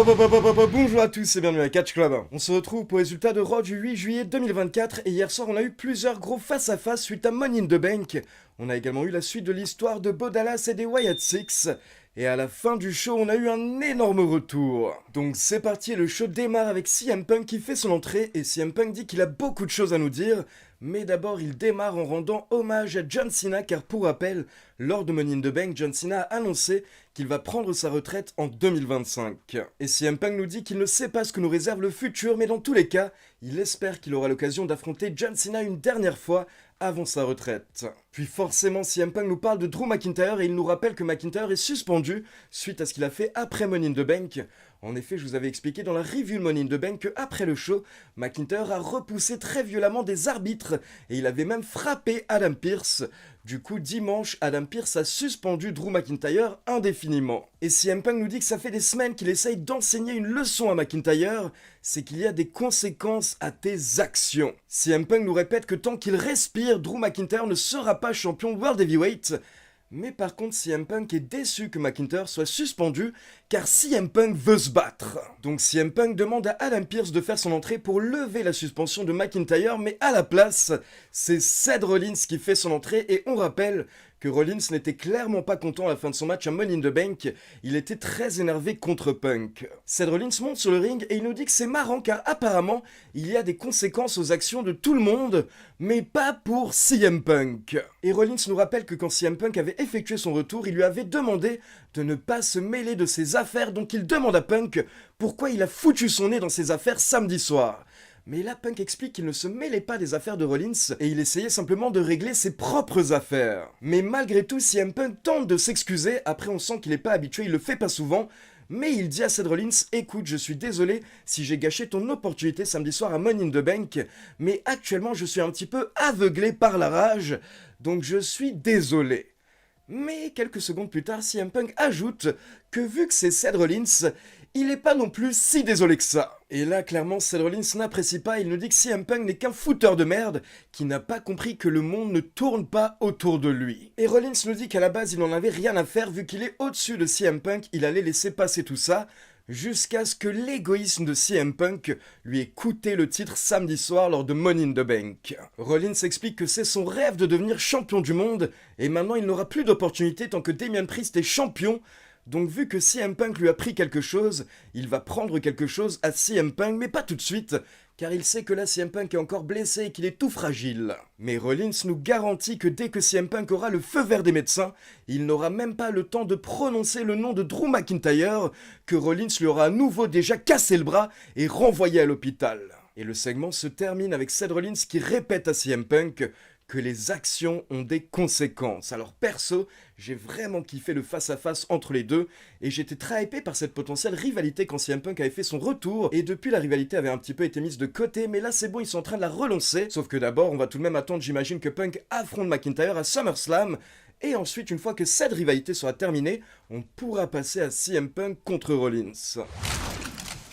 Bonjour à tous et bienvenue à Catch Club. On se retrouve pour les résultats de Raw du 8 juillet 2024 et hier soir on a eu plusieurs gros face-à-face suite à Money in the Bank. On a également eu la suite de l'histoire de Bo Dallas et des Wyatt Six. Et à la fin du show, on a eu un énorme retour. Donc c'est parti, le show démarre avec CM Punk qui fait son entrée et CM Punk dit qu'il a beaucoup de choses à nous dire. Mais d'abord, il démarre en rendant hommage à John Cena car pour rappel, lors de Money in the Bank, John Cena a annoncé qu'il va prendre sa retraite en 2025. Et CM Punk nous dit qu'il ne sait pas ce que nous réserve le futur, mais dans tous les cas, il espère qu'il aura l'occasion d'affronter John Cena une dernière fois avant sa retraite. Puis forcément, CM Punk nous parle de Drew McIntyre et il nous rappelle que McIntyre est suspendu suite à ce qu'il a fait après Money in the Bank. En effet, je vous avais expliqué dans la review de Money in the Bank que après le show, McIntyre a repoussé très violemment des arbitres et il avait même frappé Adam Pearce. Du coup, dimanche, Adam Pearce a suspendu Drew McIntyre indéfiniment. Et CM Punk nous dit que ça fait des semaines qu'il essaye d'enseigner une leçon à McIntyre, c'est qu'il y a des conséquences à tes actions. CM Punk nous répète que tant qu'il respire, Drew McIntyre ne sera pas champion World Heavyweight. Mais par contre, CM Punk est déçu que McIntyre soit suspendu, car CM Punk veut se battre. Donc CM Punk demande à Adam Pearce de faire son entrée pour lever la suspension de McIntyre, mais à la place, c'est Seth Rollins qui fait son entrée, et on rappelle que Rollins n'était clairement pas content à la fin de son match à Money in the Bank, il était très énervé contre Punk. Seth Rollins monte sur le ring et il nous dit que c'est marrant car apparemment il y a des conséquences aux actions de tout le monde, mais pas pour CM Punk. Et Rollins nous rappelle que quand CM Punk avait effectué son retour, il lui avait demandé de ne pas se mêler de ses affaires, donc il demande à Punk pourquoi il a foutu son nez dans ses affaires samedi soir. Mais là, Punk explique qu'il ne se mêlait pas des affaires de Rollins et il essayait simplement de régler ses propres affaires. Mais malgré tout, CM Punk tente de s'excuser, après on sent qu'il n'est pas habitué, il le fait pas souvent, mais il dit à Seth Rollins, écoute, je suis désolé si j'ai gâché ton opportunité samedi soir à Money in the Bank, mais actuellement je suis un petit peu aveuglé par la rage, donc je suis désolé. Mais quelques secondes plus tard, CM Punk ajoute que vu que c'est Seth Rollins, il est pas non plus si désolé que ça. Et là, clairement, Seth Rollins n'apprécie pas, il nous dit que CM Punk n'est qu'un fouteur de merde, qui n'a pas compris que le monde ne tourne pas autour de lui. Et Rollins nous dit qu'à la base, il n'en avait rien à faire, vu qu'il est au-dessus de CM Punk, il allait laisser passer tout ça, jusqu'à ce que l'égoïsme de CM Punk lui ait coûté le titre samedi soir lors de Money in the Bank. Rollins explique que c'est son rêve de devenir champion du monde, et maintenant il n'aura plus d'opportunité tant que Damian Priest est champion. Donc vu que CM Punk lui a pris quelque chose, il va prendre quelque chose à CM Punk, mais pas tout de suite, car il sait que là CM Punk est encore blessé et qu'il est tout fragile. Mais Rollins nous garantit que dès que CM Punk aura le feu vert des médecins, il n'aura même pas le temps de prononcer le nom de Drew McIntyre, que Rollins lui aura à nouveau déjà cassé le bras et renvoyé à l'hôpital. Et le segment se termine avec Seth Rollins qui répète à CM Punk que les actions ont des conséquences. Alors perso, j'ai vraiment kiffé le face-à-face entre les deux, et j'étais très hypé par cette potentielle rivalité quand CM Punk avait fait son retour, et depuis la rivalité avait un petit peu été mise de côté, mais là c'est bon, ils sont en train de la relancer, sauf que d'abord on va tout de même attendre, j'imagine, que Punk affronte McIntyre à SummerSlam, et ensuite, une fois que cette rivalité sera terminée, on pourra passer à CM Punk contre Rollins.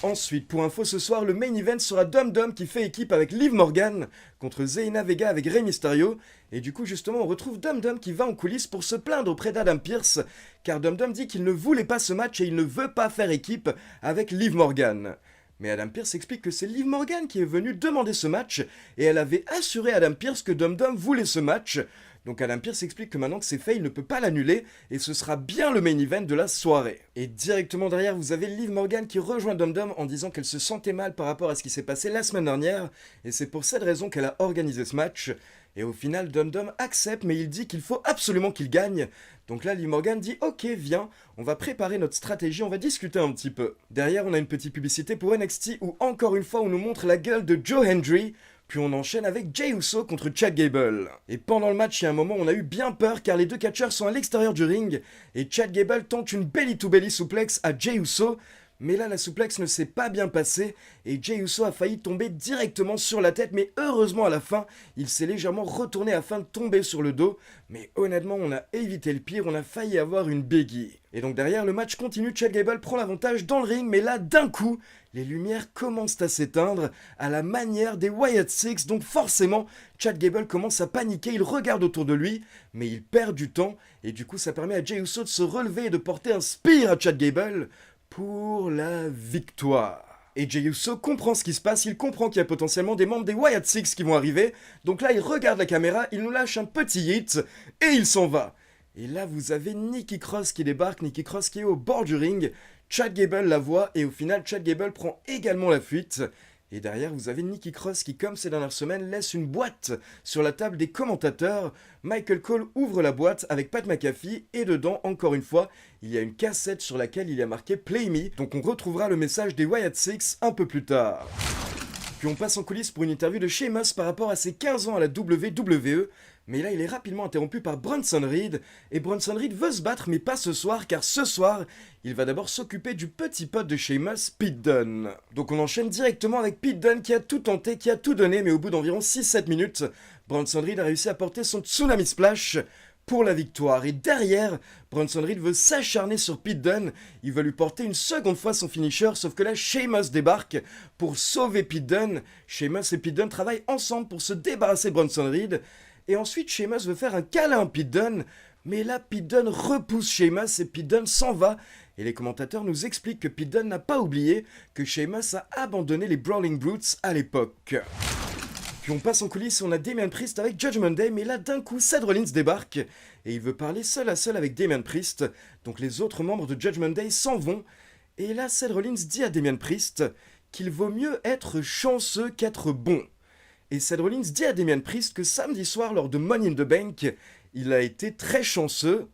Ensuite, pour info, ce soir, le main event sera Dum Dum qui fait équipe avec Liv Morgan contre Zelina Vega avec Rey Mysterio. Et du coup, justement, on retrouve Dum Dum qui va en coulisses pour se plaindre auprès d'Adam Pearce, car Dum Dum dit qu'il ne voulait pas ce match et il ne veut pas faire équipe avec Liv Morgan. Mais Adam Pearce explique que c'est Liv Morgan qui est venue demander ce match, et elle avait assuré Adam Pearce que Dum Dum voulait ce match. Donc Adam Pearce explique que maintenant que c'est fait, il ne peut pas l'annuler, et ce sera bien le main event de la soirée. Et directement derrière, vous avez Liv Morgan qui rejoint Dum Dum en disant qu'elle se sentait mal par rapport à ce qui s'est passé la semaine dernière, et c'est pour cette raison qu'elle a organisé ce match. Et au final, Dum Dum accepte, mais il dit qu'il faut absolument qu'il gagne. Donc là, Liv Morgan dit « Ok, viens, on va préparer notre stratégie, on va discuter un petit peu. » Derrière, on a une petite publicité pour NXT où, encore une fois, on nous montre la gueule de Joe Hendry. Puis on enchaîne avec Jey Uso contre Chad Gable. Et pendant le match, il y a un moment où on a eu bien peur car les deux catcheurs sont à l'extérieur du ring et Chad Gable tente une belly-to-belly suplex à Jey Uso. Mais là, la suplex ne s'est pas bien passée et Jey Uso a failli tomber directement sur la tête, mais heureusement à la fin, il s'est légèrement retourné afin de tomber sur le dos. Mais honnêtement, on a évité le pire, on a failli avoir une béggie. Et donc derrière, le match continue, Chad Gable prend l'avantage dans le ring, mais là, d'un coup, les lumières commencent à s'éteindre à la manière des Wyatt Six, donc forcément, Chad Gable commence à paniquer, il regarde autour de lui, mais il perd du temps, et du coup ça permet à Jey Uso de se relever et de porter un spear à Chad Gable, pour la victoire. Et Jey Uso comprend ce qui se passe, il comprend qu'il y a potentiellement des membres des Wyatt Six qui vont arriver, donc là il regarde la caméra, il nous lâche un petit hit, et il s'en va. Et là vous avez Nikki Cross qui débarque, Nikki Cross qui est au bord du ring, Chad Gable la voit, et au final Chad Gable prend également la fuite. Et derrière, vous avez Nikki Cross qui, comme ces dernières semaines, laisse une boîte sur la table des commentateurs. Michael Cole ouvre la boîte avec Pat McAfee et dedans, encore une fois, il y a une cassette sur laquelle il y a marqué Play Me. Donc on retrouvera le message des Wyatt Six un peu plus tard. Puis on passe en coulisses pour une interview de Sheamus par rapport à ses 15 ans à la WWE. Mais là, il est rapidement interrompu par Bronson Reed. Et Bronson Reed veut se battre, mais pas ce soir, car ce soir, il va d'abord s'occuper du petit pote de Sheamus, Pete Dunne. Donc on enchaîne directement avec Pete Dunne qui a tout tenté, qui a tout donné, mais au bout d'environ 6-7 minutes, Bronson Reed a réussi à porter son Tsunami Splash pour la victoire. Et derrière, Bronson Reed veut s'acharner sur Pete Dunne. Il va lui porter une seconde fois son finisher, sauf que là, Sheamus débarque pour sauver Pete Dunne. Sheamus et Pete Dunne travaillent ensemble pour se débarrasser de Bronson Reed. Et ensuite, Sheamus veut faire un câlin à Pete Dunne, mais là, Pete Dunne repousse Sheamus et Pete Dunne s'en va. Et les commentateurs nous expliquent que Pete Dunne n'a pas oublié que Sheamus a abandonné les Brawling Brutes à l'époque. Puis on passe en coulisses, on a Damian Priest avec Judgment Day, mais là, d'un coup, Seth Rollins débarque et il veut parler seul à seul avec Damian Priest. Donc les autres membres de Judgment Day s'en vont. Et là, Seth Rollins dit à Damian Priest qu'il vaut mieux être chanceux qu'être bon. Et Seth Rollins dit à Damian Priest que samedi soir, lors de Money in the Bank, il a été très chanceux,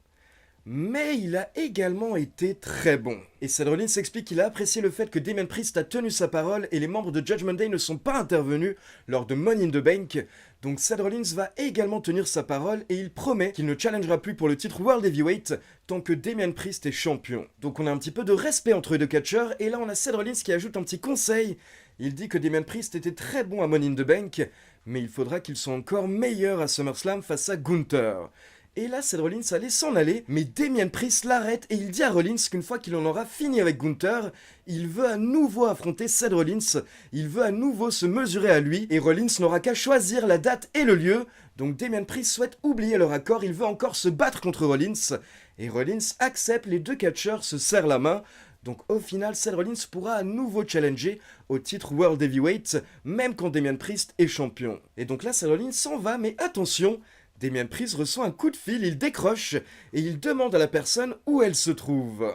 mais il a également été très bon. Et Seth Rollins explique qu'il a apprécié le fait que Damian Priest a tenu sa parole et les membres de Judgment Day ne sont pas intervenus lors de Money in the Bank. Donc Seth Rollins va également tenir sa parole et il promet qu'il ne challengera plus pour le titre World Heavyweight tant que Damian Priest est champion. Donc on a un petit peu de respect entre les deux catcheurs et là on a Seth Rollins qui ajoute un petit conseil. Il dit que Damian Priest était très bon à Money in the Bank, mais il faudra qu'il soit encore meilleur à SummerSlam face à Gunther. Et là, Seth Rollins allait s'en aller, mais Damian Priest l'arrête et il dit à Rollins qu'une fois qu'il en aura fini avec Gunther, il veut à nouveau affronter Seth Rollins, il veut à nouveau se mesurer à lui, et Rollins n'aura qu'à choisir la date et le lieu, donc Damian Priest souhaite oublier leur accord, il veut encore se battre contre Rollins, et Rollins accepte, les deux catcheurs se serrent la main. Donc au final, Seth Rollins pourra à nouveau challenger au titre World Heavyweight, même quand Damian Priest est champion. Et donc là, Seth Rollins s'en va, mais attention, Damian Priest reçoit un coup de fil, il décroche, et il demande à la personne où elle se trouve.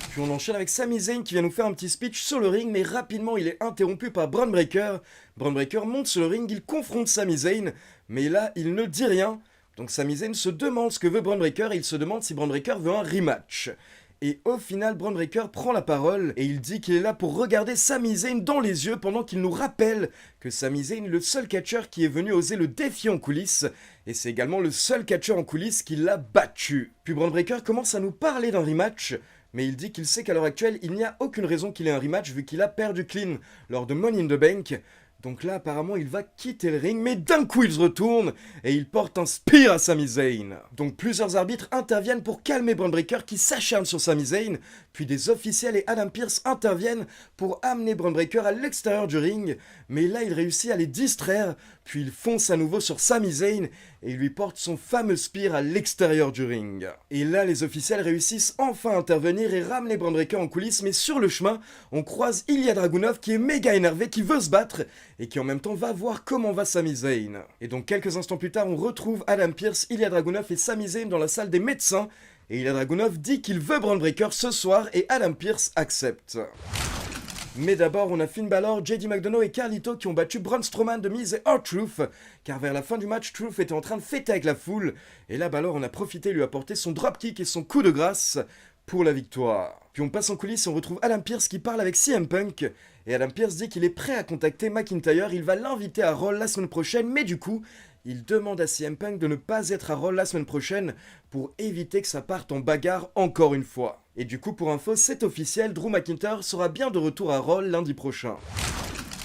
Puis on enchaîne avec Sami Zayn qui vient nous faire un petit speech sur le ring, mais rapidement il est interrompu par Bron Breakker. Bron Breakker monte sur le ring, il confronte Sami Zayn, mais là, il ne dit rien. Donc Sami Zayn se demande ce que veut Bron Breakker, et il se demande si Bron Breakker veut un rematch. Et au final, Bron Breakker prend la parole et il dit qu'il est là pour regarder Sami Zayn dans les yeux pendant qu'il nous rappelle que Sami Zayn est le seul catcheur qui est venu oser le défier en coulisses et c'est également le seul catcheur en coulisses qui l'a battu. Puis Bron Breakker commence à nous parler d'un rematch, mais il dit qu'il sait qu'à l'heure actuelle, il n'y a aucune raison qu'il ait un rematch vu qu'il a perdu clean lors de Money in the Bank. Donc là, apparemment, il va quitter le ring, mais d'un coup, il se retourne et il porte un spear à Sami Zayn. Donc plusieurs arbitres interviennent pour calmer Bron Breakker qui s'acharne sur Sami Zayn, puis des officiels et Adam Pearce interviennent pour amener Bron Breakker à l'extérieur du ring, mais là, il réussit à les distraire, puis il fonce à nouveau sur Sami Zayn et il lui porte son fameux spear à l'extérieur du ring. Et là, les officiels réussissent enfin à intervenir et ramener Bron Breakker en coulisses, mais sur le chemin, on croise Ilya Dragunov qui est méga énervé, qui veut se battre, et qui en même temps va voir comment va Sami Zayn. Et donc quelques instants plus tard, on retrouve Adam Pearce, Ilya Dragunov et Sami Zayn dans la salle des médecins, et Ilya Dragunov dit qu'il veut Bron Breakker ce soir, et Adam Pearce accepte. Mais d'abord, on a Finn Balor, JD McDonough et Carlito qui ont battu Braun Strowman, The Miz et R-Truth, car vers la fin du match, Truth était en train de fêter avec la foule, et là Balor en a profité et lui a apporté son dropkick et son coup de grâce pour la victoire. Puis on passe en coulisses et on retrouve Adam Pearce qui parle avec CM Punk, et Adam Pearce dit qu'il est prêt à contacter McIntyre, il va l'inviter à Raw la semaine prochaine, mais du coup, il demande à CM Punk de ne pas être à Raw la semaine prochaine pour éviter que ça parte en bagarre encore une fois. Et du coup, pour info, c'est officiel, Drew McIntyre sera bien de retour à Raw lundi prochain.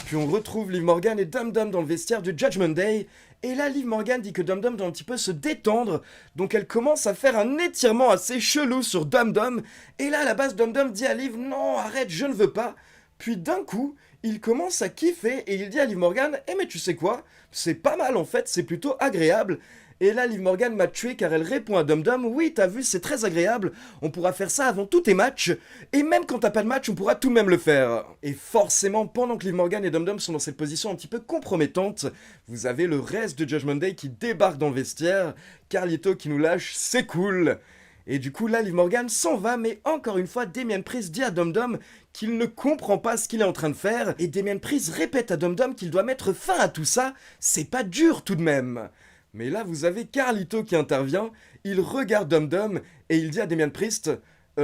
Puis on retrouve Liv Morgan et Dum Dum dans le vestiaire du Judgment Day, et là Liv Morgan dit que Dum Dum doit un petit peu se détendre, donc elle commence à faire un étirement assez chelou sur Dum Dum, et là à la base Dum Dum dit à Liv « Non, arrête, je ne veux pas », puis d'un coup, il commence à kiffer et il dit à Liv Morgan « Eh mais tu sais quoi, c'est pas mal en fait, c'est plutôt agréable ». Et là, Liv Morgan m'a tué car elle répond à Dum Dum, oui, t'as vu, c'est très agréable, on pourra faire ça avant tous tes matchs, et même quand t'as pas de match, on pourra tout de même le faire. Et forcément, pendant que Liv Morgan et Dum Dum sont dans cette position un petit peu compromettante, vous avez le reste de Judgment Day qui débarque dans le vestiaire, Carlito qui nous lâche, c'est cool. Et du coup, là, Liv Morgan s'en va, mais encore une fois, Damien Priest dit à Dum Dum qu'il ne comprend pas ce qu'il est en train de faire, et Damien Priest répète à Dum Dum qu'il doit mettre fin à tout ça, c'est pas dur tout de même. Mais là, vous avez Carlito qui intervient, il regarde Dum Dum, et il dit à Damien Priest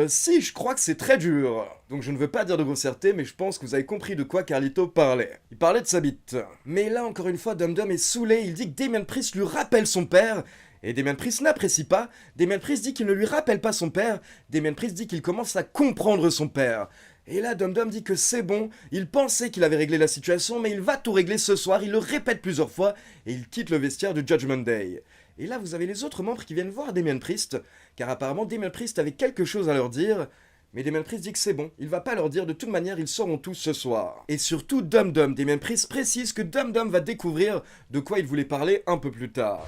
si, je crois que c'est très dur. Donc je ne veux pas dire de grossièreté, mais je pense que vous avez compris de quoi Carlito parlait. Il parlait de sa bite. Mais là, encore une fois, Dum Dum est saoulé, il dit que Damien Priest lui rappelle son père, et Damien Priest n'apprécie pas. Damien Priest dit qu'il ne lui rappelle pas son père. Damien Priest dit qu'il commence à comprendre son père. Et là, Dum Dum dit que c'est bon, il pensait qu'il avait réglé la situation, mais il va tout régler ce soir, il le répète plusieurs fois, et il quitte le vestiaire de Judgment Day. Et là, vous avez les autres membres qui viennent voir Damien Priest, car apparemment Damien Priest avait quelque chose à leur dire, mais Damien Priest dit que c'est bon, il va pas leur dire, de toute manière, ils sauront tous ce soir. Et surtout Dum Dum, Damien Priest précise que Dum Dum va découvrir de quoi il voulait parler un peu plus tard.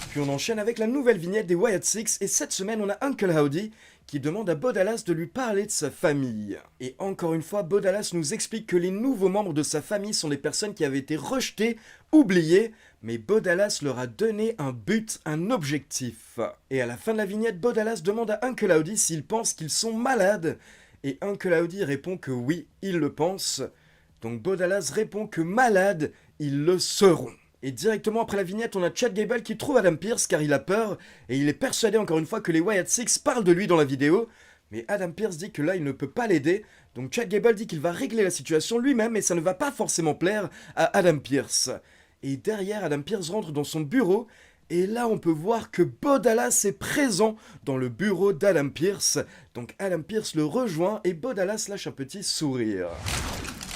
Puis on enchaîne avec la nouvelle vignette des Wyatt Six, et cette semaine on a Uncle Howdy qui demande à Bo Dallas de lui parler de sa famille. Et encore une fois, Bo Dallas nous explique que les nouveaux membres de sa famille sont des personnes qui avaient été rejetées, oubliées, mais Bo Dallas leur a donné un but, un objectif. Et à la fin de la vignette, Bo Dallas demande à Uncle Howdy s'il pense qu'ils sont malades, et Uncle Howdy répond que oui, il le pense. Donc Bo Dallas répond que malades, ils le seront. Et directement après la vignette, on a Chad Gable qui trouve Adam Pearce car il a peur, et il est persuadé encore une fois que les Wyatt Six parlent de lui dans la vidéo, mais Adam Pearce dit que là il ne peut pas l'aider, donc Chad Gable dit qu'il va régler la situation lui-même et ça ne va pas forcément plaire à Adam Pearce. Et derrière, Adam Pearce rentre dans son bureau, et là on peut voir que Bo Dallas est présent dans le bureau d'Adam Pearce, donc Adam Pearce le rejoint et Bo Dallas lâche un petit sourire.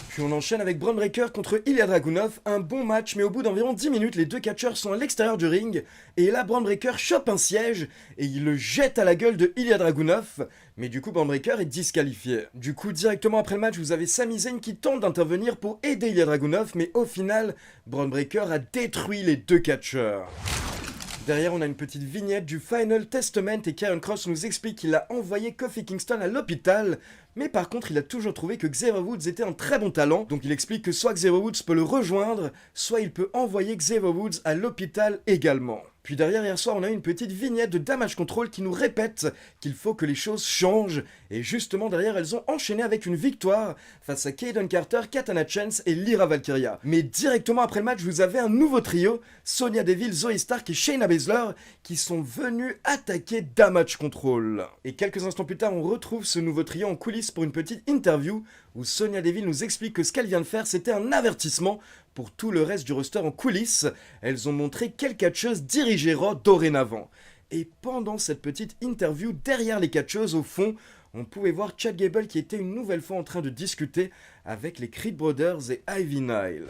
Puis on enchaîne avec Bron Breakker contre Ilya Dragunov, un bon match, mais au bout d'environ 10 minutes, les deux catcheurs sont à l'extérieur du ring, et là Bron Breakker chope un siège, et il le jette à la gueule de Ilya Dragunov, mais du coup Bron Breakker est disqualifié. Du coup, directement après le match, vous avez Sami Zayn qui tente d'intervenir pour aider Ilya Dragunov, mais au final, Bron Breakker a détruit les deux catcheurs. Derrière, on a une petite vignette du Final Testament et Karrion Kross nous explique qu'il a envoyé Kofi Kingston à l'hôpital, mais par contre, il a toujours trouvé que Xavier Woods était un très bon talent, donc il explique que soit Xavier Woods peut le rejoindre, soit il peut envoyer Xavier Woods à l'hôpital également. Puis derrière, hier soir, on a eu une petite vignette de Damage Control qui nous répète qu'il faut que les choses changent, et justement derrière, elles ont enchaîné avec une victoire face à Kayden Carter, Katana Chance et Lyra Valkyria. Mais directement après le match, vous avez un nouveau trio, Sonya Deville, Zoey Stark et Shayna Baszler, qui sont venus attaquer Damage Control. Et quelques instants plus tard, on retrouve ce nouveau trio en coulisses pour une petite interview où Sonya Deville nous explique que ce qu'elle vient de faire, c'était un avertissement pour tout le reste du roster en coulisses. Elles ont montré quelle catcheuse dirigeait Raw dorénavant. Et pendant cette petite interview, derrière les catcheuses, au fond, on pouvait voir Chad Gable qui était une nouvelle fois en train de discuter avec les Creed Brothers et Ivy Nile.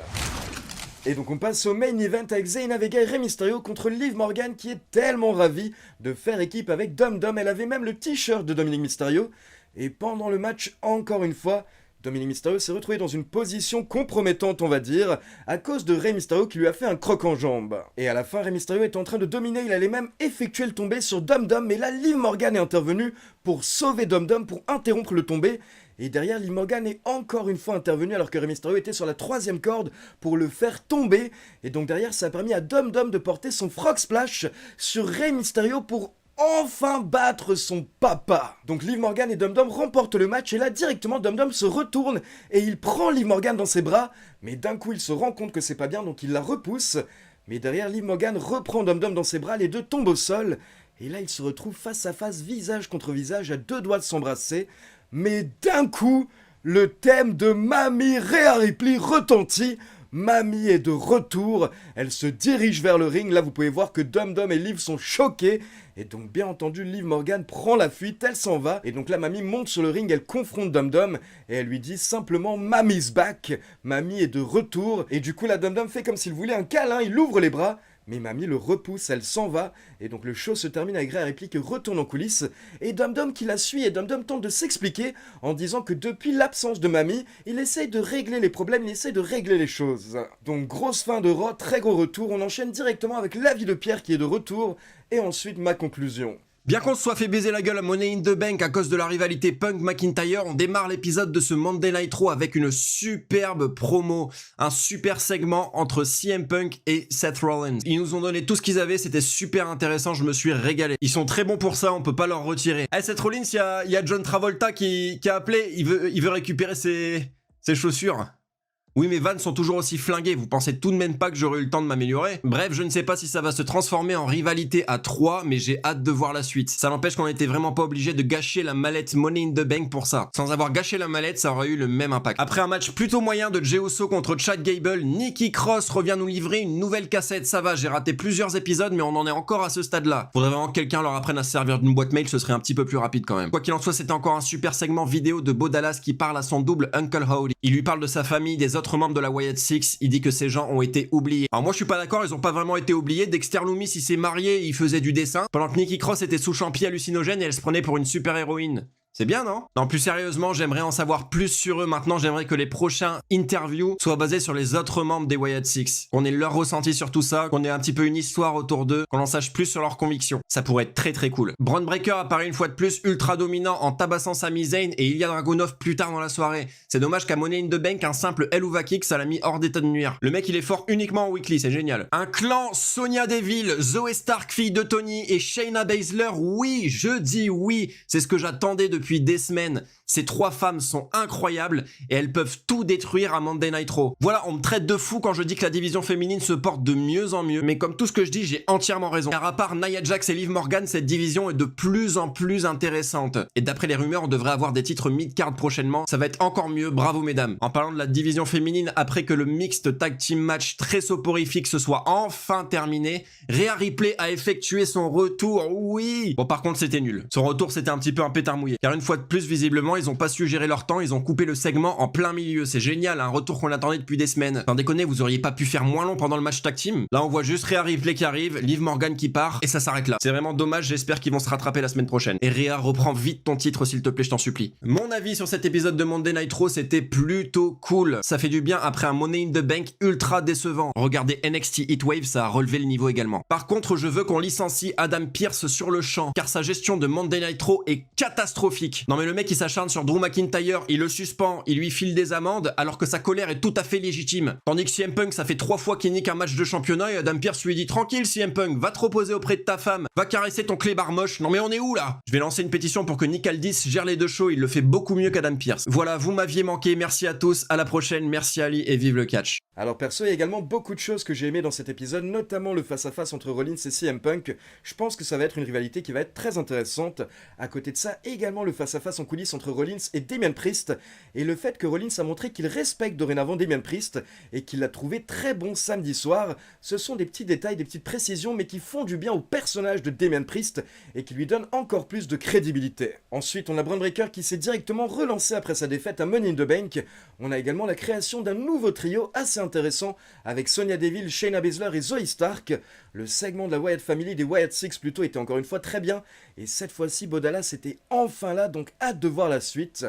Et donc on passe au main event avec Zelina Vega et Rey Mysterio contre Liv Morgan qui est tellement ravie de faire équipe avec Dum Dum. Elle avait même le t-shirt de Dominic Mysterio. Et pendant le match, encore une fois, Dominic Mysterio s'est retrouvé dans une position compromettante, on va dire, à cause de Rey Mysterio qui lui a fait un croc en jambe. Et à la fin, Rey Mysterio est en train de dominer, il allait même effectuer le tombé sur Dum Dum, mais là, Liv Morgan est intervenue pour sauver Dum Dum, pour interrompre le tombé. Et derrière, Liv Morgan est encore une fois intervenue alors que Rey Mysterio était sur la 3e corde pour le faire tomber. Et donc derrière, ça a permis à Dum Dum de porter son frog splash sur Rey Mysterio pour enfin battre son papa. Donc Liv Morgan et Dum Dum remportent le match et là directement Dum Dum se retourne et il prend Liv Morgan dans ses bras, mais d'un coup il se rend compte que c'est pas bien donc il la repousse, mais derrière Liv Morgan reprend Dum Dum dans ses bras, les deux tombent au sol et là ils se retrouvent face à face, visage contre visage, à 2 doigts de s'embrasser, mais d'un coup le thème de Mamie Rhea Ripley retentit. Mamie est de retour, elle se dirige vers le ring, là vous pouvez voir que Dum Dum et Liv sont choqués, et donc bien entendu Liv Morgan prend la fuite, elle s'en va, et donc là Mamie monte sur le ring, elle confronte Dum Dum, et elle lui dit simplement Mammy's back, Mamie est de retour, et du coup là Dum Dum fait comme s'il voulait un câlin, il ouvre les bras, Mais Mamie le repousse, elle s'en va, et donc le show se termine avec Rhea Ripley qui retourne en coulisses, et Dum Dum qui la suit, et Dum Dum tente de s'expliquer en disant que depuis l'absence de Mamie, il essaye de régler les problèmes, il essaye de régler les choses. Donc grosse fin de Raw, très gros retour, on enchaîne directement avec l'avis de Pierre qui est de retour, et ensuite ma conclusion. Bien qu'on se soit fait baiser la gueule à Money in the Bank à cause de la rivalité Punk-McIntyre, on démarre l'épisode de ce Monday Night Raw avec une superbe promo, un super segment entre CM Punk et Seth Rollins. Ils nous ont donné tout ce qu'ils avaient, c'était super intéressant, je me suis régalé. Ils sont très bons pour ça, on peut pas leur retirer. Eh, Seth Rollins, il y a John Travolta qui a appelé, il veut récupérer ses chaussures. Oui, mes vannes sont toujours aussi flinguées, vous pensez tout de même pas que j'aurais eu le temps de m'améliorer? Bref, je ne sais pas si ça va se transformer en rivalité à 3, mais j'ai hâte de voir la suite. Ça n'empêche qu'on était vraiment pas obligé de gâcher la mallette Money in the Bank pour ça. Sans avoir gâché la mallette, ça aurait eu le même impact. Après un match plutôt moyen de Jey Uso contre Chad Gable, Nikki Cross revient nous livrer une nouvelle cassette. Ça va, j'ai raté plusieurs épisodes, mais on en est encore à ce stade-là. Faudrait vraiment que quelqu'un leur apprenne à se servir d'une boîte mail, ce serait un petit peu plus rapide quand même. Quoi qu'il en soit, c'était encore un super segment vidéo de Bo Dallas qui parle à son double Uncle Howdy. Il lui parle de sa famille, des autres membres de la Wyatt Six, il dit que ces gens ont été oubliés. Alors moi je suis pas d'accord, ils ont pas vraiment été oubliés. Dexter Lumis il s'est marié, il faisait du dessin, pendant que Nikki Cross était sous champi hallucinogène et elle se prenait pour une super héroïne. C'est bien, non? Non, plus sérieusement, j'aimerais en savoir plus sur eux. Maintenant, j'aimerais que les prochains interviews soient basés sur les autres membres des Wyatt Six. Qu'on ait leur ressenti sur tout ça, qu'on ait un petit peu une histoire autour d'eux, qu'on en sache plus sur leurs convictions. Ça pourrait être très très cool. Braun Breaker apparaît une fois de plus ultra dominant en tabassant Sami Zayn et Ilya Dragunov plus tard dans la soirée. C'est dommage qu'à Money in the Bank, un simple Helluva Kick, ça l'a mis hors d'état de nuire. Le mec, il est fort uniquement en weekly, c'est génial. Un clan Sonya Deville, Zoe Stark, fille de Tony, et Shayna Baszler, oui, je dis oui. C'est ce que j'attendais depuis des semaines. Ces trois femmes sont incroyables et elles peuvent tout détruire à Monday Night Raw. Voilà, on me traite de fou quand je dis que la division féminine se porte de mieux en mieux, mais comme tout ce que je dis, j'ai entièrement raison. Car à part Nia Jax et Liv Morgan, cette division est de plus en plus intéressante. Et d'après les rumeurs, on devrait avoir des titres mid-card prochainement. Ça va être encore mieux, bravo mesdames. En parlant de la division féminine, après que le mixed tag team match très soporifique se soit enfin terminé, Rhea Ripley a effectué son retour, oui. Bon, par contre, c'était nul. Son retour, c'était un petit peu un pétard mouillé. Car une fois de plus, visiblement, ils ont pas su gérer leur temps, ils ont coupé le segment en plein milieu. C'est génial, un retour qu'on attendait depuis des semaines. Sans déconner, vous auriez pas pu faire moins long pendant le match tag team? Là, on voit juste Rhea Ripley qui arrive, Liv Morgan qui part, et ça s'arrête là. C'est vraiment dommage, j'espère qu'ils vont se rattraper la semaine prochaine. Et Rhea, reprends vite ton titre, s'il te plaît, je t'en supplie. Mon avis sur cet épisode de Monday Night Raw, c'était plutôt cool. Ça fait du bien après un Money in the Bank ultra décevant. Regardez NXT Heatwave, ça a relevé le niveau également. Par contre, je veux qu'on licencie Adam Pearce sur le champ, car sa gestion de Monday Night Raw est catastrophique. Non mais le mec, il s'acharne sur Drew McIntyre, il le suspend, il lui file des amendes, alors que sa colère est tout à fait légitime. Tandis que CM Punk, ça fait 3 fois qu'il nique un match de championnat et Adam Pearce lui dit: tranquille CM Punk, va te reposer auprès de ta femme, va caresser ton clébard moche. Non mais on est où là? Je vais lancer une pétition pour que Nick Aldis gère les deux shows, il le fait beaucoup mieux qu'Adam Pearce. Voilà, vous m'aviez manqué, merci à tous, à la prochaine, merci Ali et vive le catch. Alors perso, il y a également beaucoup de choses que j'ai aimé dans cet épisode, notamment le face-à-face entre Rollins et CM Punk. Je pense que ça va être une rivalité qui va être très intéressante. À côté de ça, également le face-à-face en coulisses entre Rollins et Damian Priest, et le fait que Rollins a montré qu'il respecte dorénavant Damian Priest, et qu'il l'a trouvé très bon samedi soir. Ce sont des petits détails, des petites précisions, mais qui font du bien au personnage de Damian Priest, et qui lui donnent encore plus de crédibilité. Ensuite, on a Braun Breaker qui s'est directement relancé après sa défaite à Money in the Bank. On a également la création d'un nouveau trio assez intéressant, avec Sonya Deville, Shayna Baszler et Zoe Stark. Le segment de la Wyatt Family, des Wyatt Six plutôt, était encore une fois très bien, et cette fois-ci, Bo Dallas était enfin là, donc hâte de voir la suite.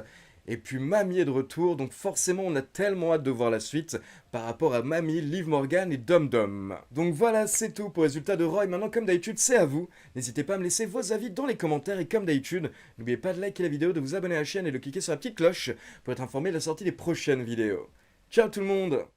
Et puis Mamie est de retour, donc forcément on a tellement hâte de voir la suite par rapport à Mamie, Liv Morgan et Dum Dum. Donc voilà, c'est tout pour le résultat de Raw, et maintenant comme d'habitude c'est à vous. N'hésitez pas à me laisser vos avis dans les commentaires, et comme d'habitude, n'oubliez pas de liker la vidéo, de vous abonner à la chaîne et de cliquer sur la petite cloche pour être informé de la sortie des prochaines vidéos. Ciao tout le monde!